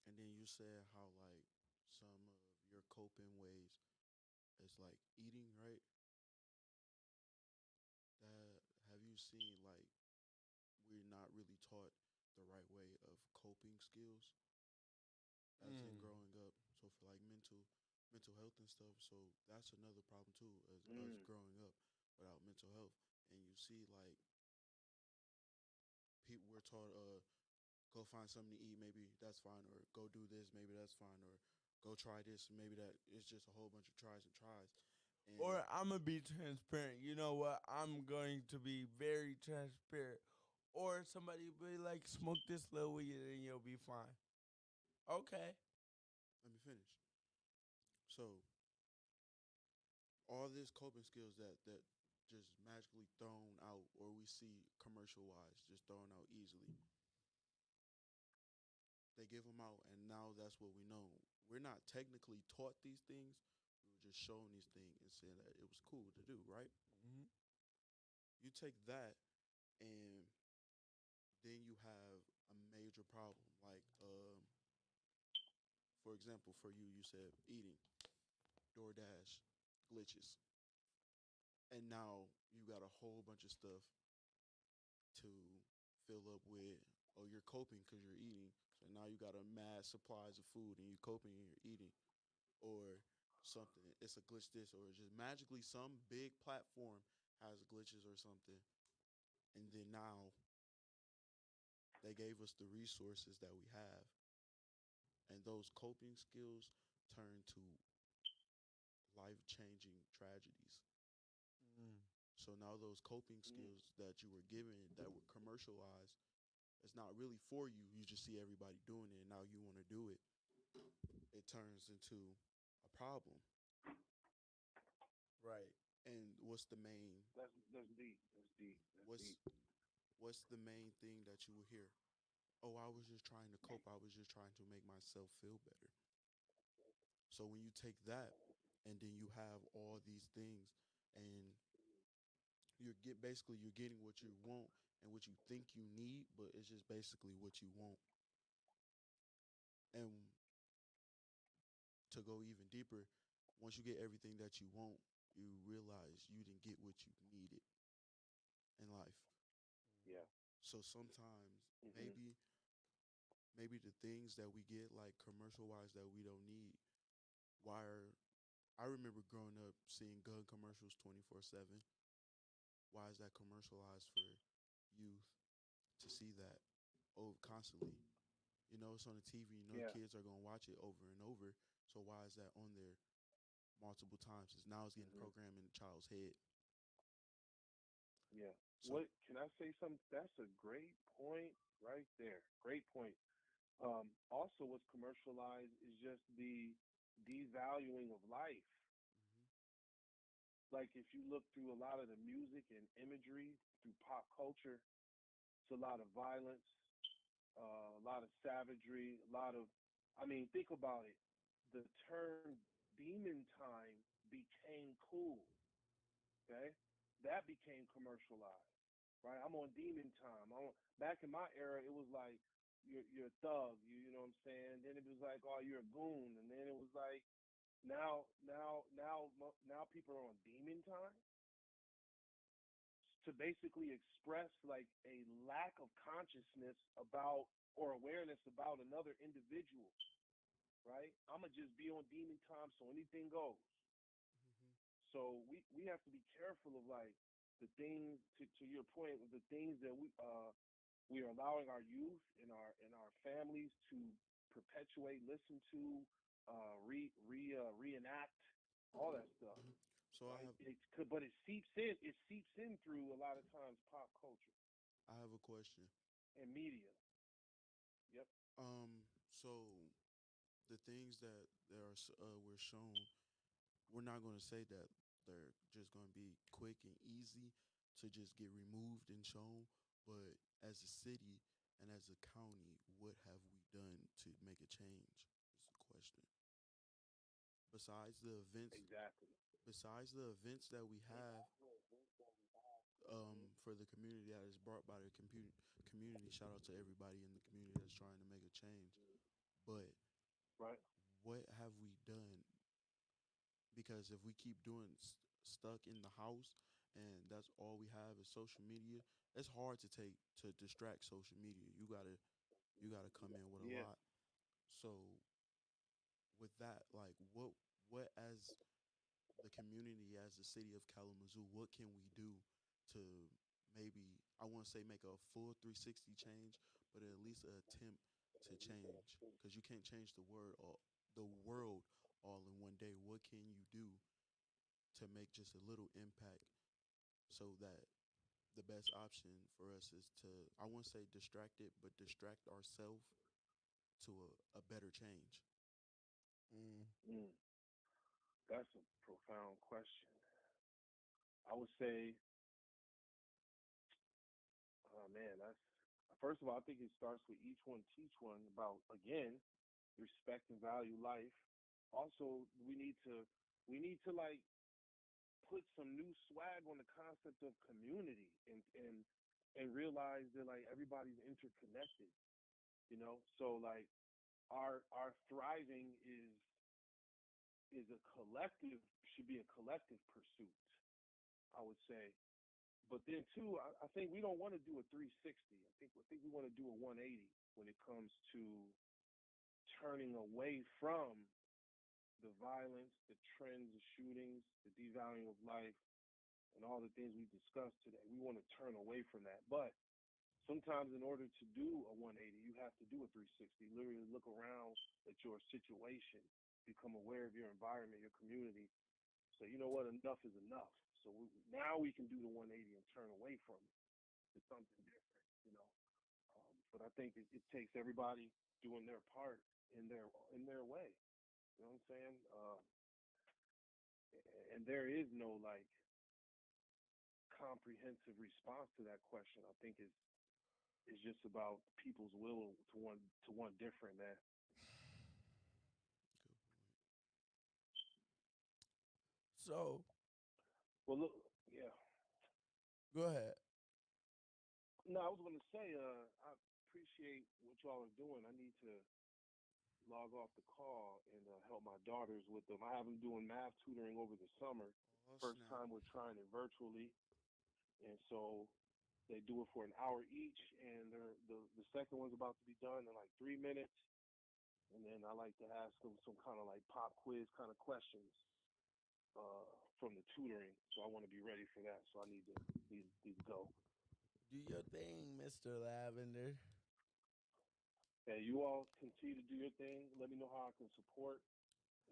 And then you said how like some of your coping ways is like eating, right? That have you seen like we're not really taught the right way of coping skills as in Mm. growing up. So for like mental health and stuff. So that's another problem too, as us Mm. growing up without mental health. And you see like people we're taught go find something to eat, maybe that's fine, or go do this, maybe that's fine, or go try this, maybe that it's just a whole bunch of tries and tries. And Or I'm gonna be transparent. You know what? I'm going to be very transparent. Or somebody be like, smoke this little weed and you'll be fine. Okay. let me finish. So all this coping skills that just magically thrown out or we see commercial wise just thrown out easily, they give them out and now that's what we know. We're not technically taught these things, we were just shown these things and saying that it was cool to do, right? Mhm. You take that and then you have a major problem like for example, for you, you said eating, DoorDash, glitches, and now you got a whole bunch of stuff to fill up with. Oh, you're coping because you're eating. So now you got a mass supplies of food and you're coping and you're eating. Or something. It's a glitch this or just magically some big platform has glitches or something. And then now they gave us the resources that we have. And those coping skills turn to life changing tragedies. Mm. So now those coping Mm. skills that you were given that were commercialized, it's not really for you. You just see everybody doing it, and now you want to do it. It turns into a problem. Right. And what's the main That's deep. That's deep. That's what's deep. what's the main thing that you will hear? Oh, I was just trying to cope. I was just trying to make myself feel better. So when you take that and then you have all these things and you're getting what you want and what you think you need, but it's just basically what you want. And to go even deeper, once you get everything that you want, you realize you didn't get what you needed in life. Yeah. So sometimes Mhm. maybe maybe the things that we get like commercial wise that we don't need. Why are I remember growing up seeing gun commercials 24/7. Why is that commercialized for youth to see that constantly? You know, it's on the TV. You know, Yeah. kids are gonna watch it over and over. So why is that on there multiple times? It's now it's getting Mhm. programmed in the child's head. Yeah. So What can I say? Something that's a great point right there. Great point. Also, what's commercialized is just the devaluing of life. Like if you look through a lot of the music and imagery through pop culture, it's a lot of violence, a lot of savagery, a lot of. I mean, think about it. The term demon time became cool. Okay, that became commercialized, right? I'm on demon time. Back in my era, it was like you're a thug, you know what I'm saying? Then it was like, oh, you're a goon, and then it was like now people are on demon time to basically express like a lack of consciousness about or awareness about another individual, right? I'm gonna just be on demon time, so anything goes. So we have to be careful of like the things to your point, the things that we are allowing our youth and our families to perpetuate, listen to, reenact, all that stuff, so right? But it seeps in. It seeps in through a lot of times pop culture I have a question. and media. Yep. So the things that were shown, we're not going to say that they're just going to be quick and easy to just get removed and shown. But as a city and as a county, what have we done to make a change? Is the question. Besides the events, Exactly. besides the events that we have, for the community that is brought by the community. Shout out to everybody in the community that's trying to make a change. But Right. what have we done? Because if we keep doing stuck in the house and that's all we have is social media, it's hard to take to distract social media. You gotta come in with a Yeah. lot. So with that, like what as the community, as the city of Kalamazoo, what can we do to maybe I want to say make a full 360 change, but at least an attempt to change because you can't change the world all in one day. What can you do to make just a little impact so that the best option for us is to I won't say distract it, but distract ourselves to a better change. Mm. Mm, that's a profound question. I would say, oh man, that's first of all, I think it starts with each one teach one about again respect and value life. Also, we need to like put some new swag on the concept of community and realize that like everybody's interconnected. You know, so like our thriving is a collective should be a collective pursuit. I would say, but then too, I think we don't want to do a 360. I think we want to do a 180 when it comes to turning away from the violence, the trends, the shootings, the devaluing of life, and all the things we discussed today. We want to turn away from that. But sometimes, in order to do a 180, you have to do a 360. Literally look around at your situation, become aware of your environment, your community. So you know what? Enough is enough. So now we can do the 180 and turn away from it to something different. You know. But I think it takes everybody doing their part in their way. You know what I'm saying? And there is no like comprehensive response to that question. I think it's just about people's will to want different, man. So Well, look, yeah. go ahead. No, I was gonna say, I appreciate what y'all are doing. I need to log off the call and help my daughters with them. I have them doing math tutoring over the summer. Oh First snap! time we're trying it virtually, and so they do it for an hour each. And the second one's about to be done in like 3 minutes. And then I like to ask them some kind of like pop quiz kind of questions from the tutoring. So I want to be ready for that. So I need to go. Do your thing, Mr. Lavender. And you all continue to do your thing. Let me know how I can support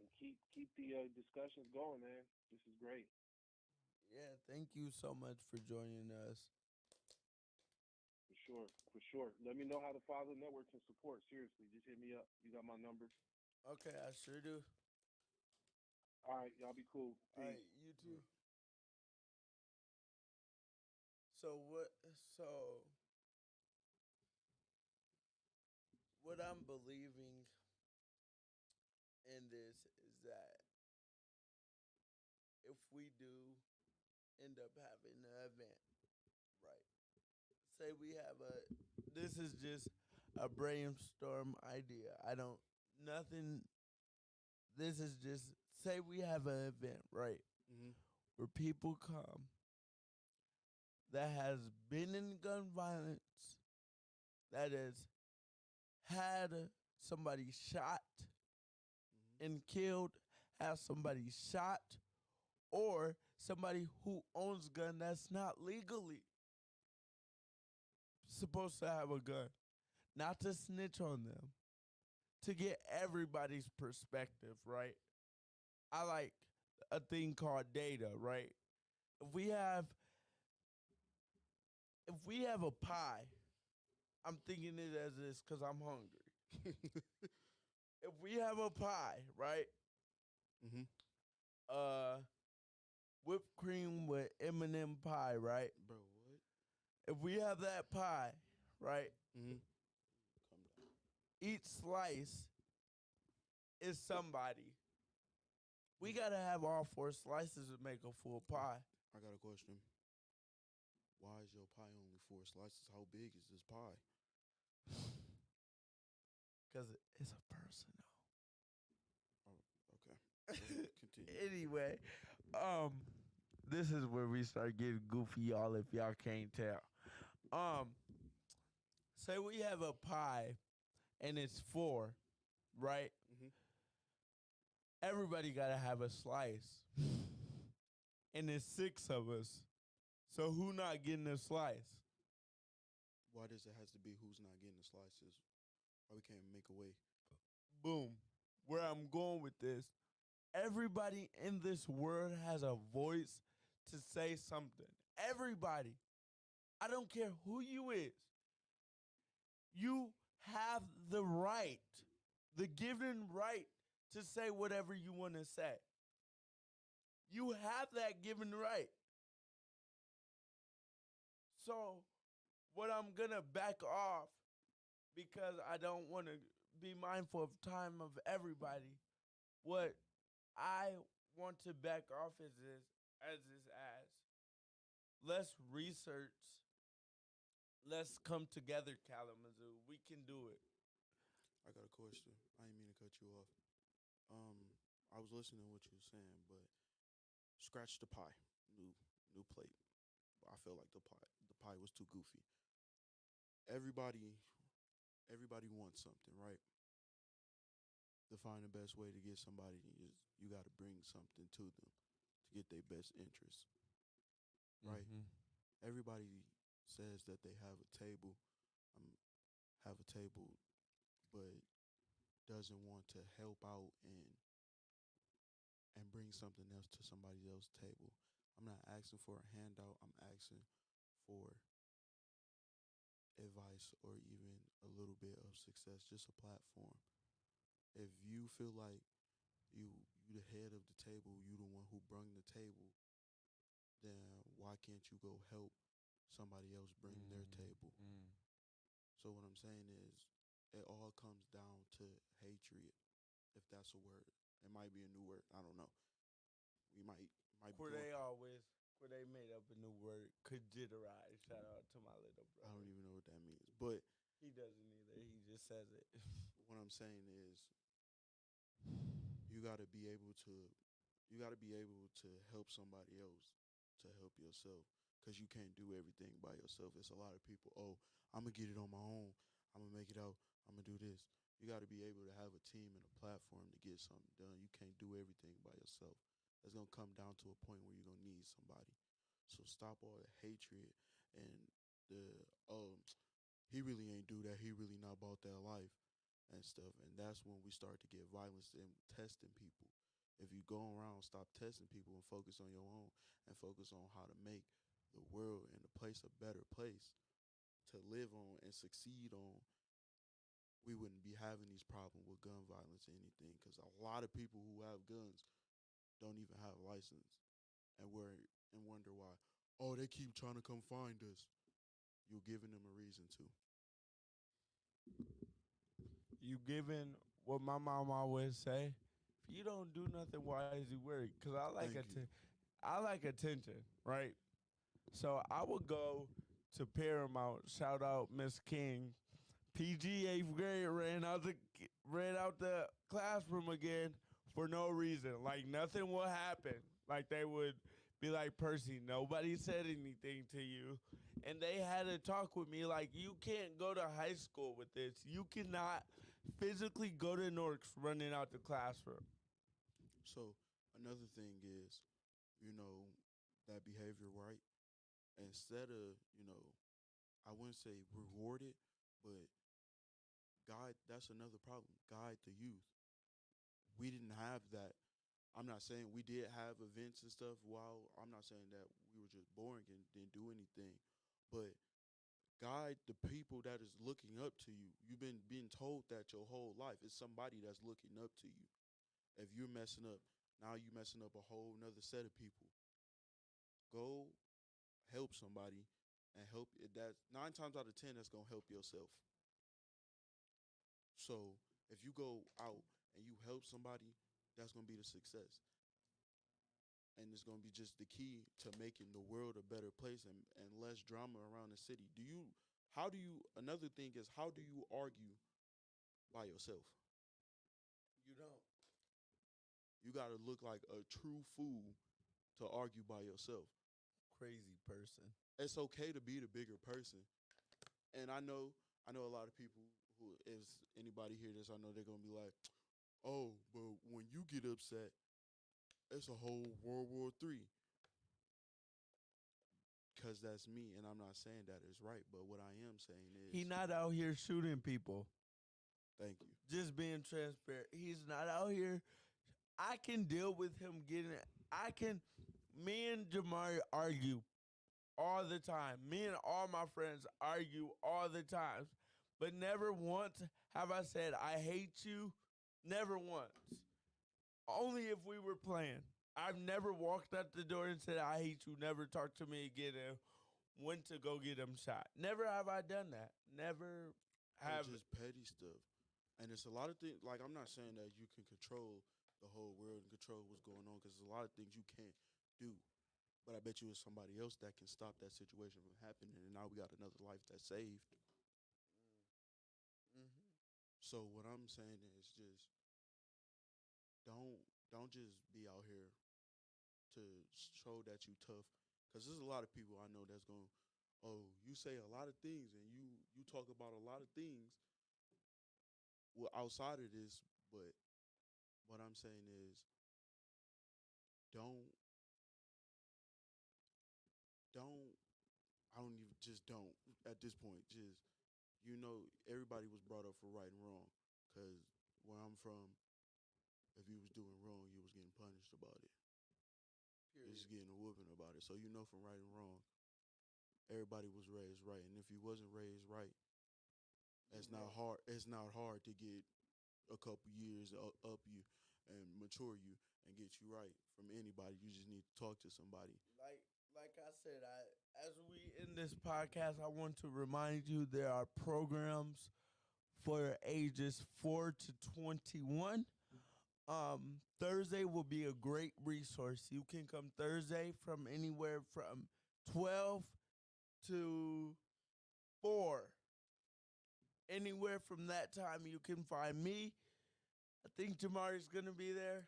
and keep the discussions going, man. This is great. Yeah, thank you so much for joining us. For sure. For sure. Let me know how the Father Network can support. Seriously, just hit me up. You got my number. Okay, I sure do. All right, y'all be cool. All Peace. right, you too. So what? So what I'm believing in this is that if we do end up having an event, right? Say we have a. This is just a brainstorm idea. I don't nothing. This is just say we have an event, right? Mm-hmm. Where people come that has been in gun violence, that has had somebody shot and killed, has somebody shot, or somebody who owns gun that's not legally supposed to have a gun. Not to snitch on them, to get everybody's perspective, right? I like a thing called data, right? If we have if we have a pie, I'm thinking it as this because I'm hungry. If we have a pie, right? Mm-hmm. Uh, whipped cream with M&M pie, right? Bro, what? If we have that pie, right? Mm-hmm. Come down. Each slice is somebody. We gotta have all four slices to make a full pie. I got a question. Why is your pie only 4 slices? How big is this pie? Cause it's a personal. Oh, okay. Go ahead. Continue. Anyway, um, this is where we start getting goofy, y'all. If y'all can't tell, um, say we have a pie and it's four, right? Mm-hmm. Everybody gotta have a slice, and it's six of us. So who not getting a slice? Why does it has to be who's not getting the slices? Why we can't make a way? Boom. Where I'm going with this, everybody in this world has a voice to say something. Everybody. I don't care who you is. You have the right, the given right to say whatever you want to say. You have that given right. So, what I'm going to back off because I don't want to be mindful of time of everybody. What I want to back off is this as let's research, let's come together, Kalamazoo. We can do it. I got a question. I didn't mean to cut you off. I was listening to what you were saying, but scratch the pie. New plate. I feel like the pie was too goofy. Everybody everybody wants something, right? To find the best way to get somebody you got to bring something to them to get their best interest, right? Mm-hmm. Everybody says that they um, have a table, but doesn't want to help out and bring something else to somebody else's table. I'm not asking for a handout. I'm asking for advice or even a little bit of success, just a platform. If you feel like you the head of the table, you the one who brung the table, then why can't you go help somebody else bring their table? Mm. So what I'm saying is, it all comes down to hatred, if that's a word. It might be a new word. I don't know. We might be going. Where they made up a new word, kajitterize. Shout out to my little I don't brother. even know what that means. But He doesn't either. He just says it. what I'm saying is, you got to be able to help somebody else to help yourself, because you can't do everything by yourself. It's a lot of people, oh, I'm gonna get it on my own, I'm gonna make it out, I'm gonna do this. You got to be able to have a team and a platform to get something done. You can't do everything by yourself. It's gonna come down to a point where you're gonna need somebody. So stop all the hatred and the, oh, he really ain't do that, he really not about that life and stuff. And that's when we start to get violence and testing people. If you go around, stop testing people and focus on your own, and focus on how to make the world and the place a better place to live on and succeed on, we wouldn't be having these problems with gun violence or anything. Because a lot of people who have guns don't even have a license, and wonder why. Oh, they keep trying to come find us. You're giving them a reason to. You giving what my mom always say. If you don't do nothing, why is you worried? Cause Thank you. I like attention, right? So I would go to Paramount. Shout out Miss King. PG eighth grade ran out the classroom again for no reason. Like nothing will happen. Like they would be like, Percy, nobody said anything to you. And they had to talk with me like, you can't go to high school with this. You cannot physically go to Norks running out the classroom. So another thing is, you know, that behavior, right? Instead of, I wouldn't say reward it, but guide. That's another problem. Guide the youth. We didn't have that. I'm not saying we did have events and stuff. While I'm not saying that we were just boring and didn't do anything, but guide the people that is looking up to you. You've been being told that your whole life. It's somebody that's looking up to you. If you're messing up, now you messing up a whole nother set of people. Go help somebody and help it. That 9 times out of 10, that's gonna help yourself. So if you go out and you help somebody, that's gonna be the success. And it's gonna be just the key to making the world a better place, and less drama around the city. Another thing is, how do you argue by yourself? You don't. You gotta look like a true fool to argue by yourself. Crazy person. It's okay to be the bigger person. And I know a lot of people who, if anybody hear this, I know they're gonna be like, oh, but when you get upset, it's a whole World War III. Because that's me, and I'm not saying that is right, but what I am saying He is, not out here shooting people. thank you. Just being transparent. He's not out here. I can deal with him getting. I can. Me and Jamari argue all the time. Me and all my friends argue all the time. But never once have I said, I hate you. Never once. Only if we were playing. I've never walked out the door and said, I hate you. Never talked to me again and went to go get him shot. Never have I done that. Never It's have. just petty stuff. And it's a lot of things, like, I'm not saying that you can control the whole world and control what's going on, because there's a lot of things you can't do. But I bet you it's somebody else that can stop that situation from happening, and now we got another life that's saved. Mm-hmm. So what I'm saying is, just don't don't just be out here to show that you tough, because there's a lot of people I know that's going, oh, you say a lot of things and you talk about a lot of things, well, outside of this. But what I'm saying is, don't don't I don't even just don't at this point. Just, everybody was brought up for right and wrong. Cause where I'm from, if you was doing wrong, you was getting punished about it. You was Period. getting a whooping about it. So from right and wrong, everybody was raised right. And if you wasn't raised right, You it's not wrong. hard. It's not hard to get a couple years up you and mature you and get you right from anybody. You just need to talk to somebody. Like like I said, as we end this podcast, I want to remind you there are programs for ages 4 to 21. Thursday will be a great resource. You can come Thursday from anywhere from 12 to 4. Anywhere from that time, you can find me. I think Jamari's gonna be there.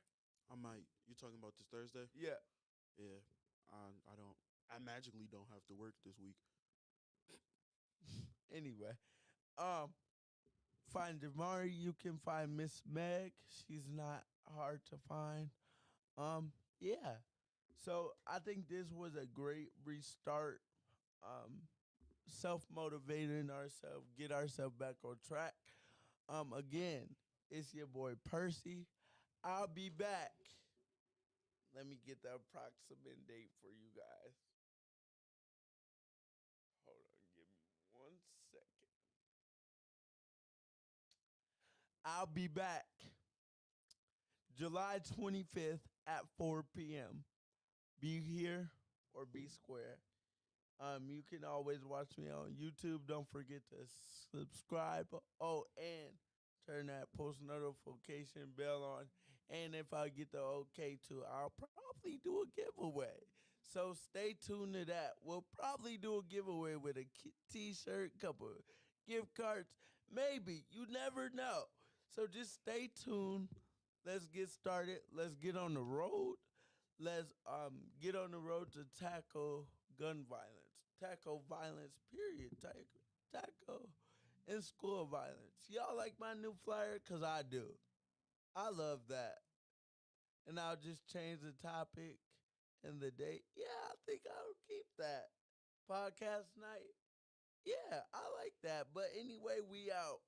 I might. You talking about this Thursday? Yeah. Yeah. I don't. I magically don't have to work this week. Anyway, um, find Jamari. You can find Miss Meg. She's not hard to find. Yeah. So I think this was a great restart. Self motivating ourselves, get ourselves back on track. Again, it's your boy Percy. I'll be back. Let me get the approximate date for you guys. Hold on, give me 1 second. I'll be back July 25th at 4 p.m. Be here or be square. You can always watch me on YouTube. Don't forget to subscribe. Oh, and turn that post notification bell on. And if I get the okay to, I'll probably do a giveaway. So stay tuned to that. We'll probably do a giveaway with a t-shirt, couple gift cards. Maybe. You never know. So just stay tuned. Let's get started. Let's get on the road. Let's get on the road to tackle gun violence, tackle violence, period, tackle in school violence. Y'all like my new flyer? Because I do. I love that. And I'll just change the topic and the date. Yeah, I think I'll keep that. Podcast night. Yeah, I like that. But anyway, we out.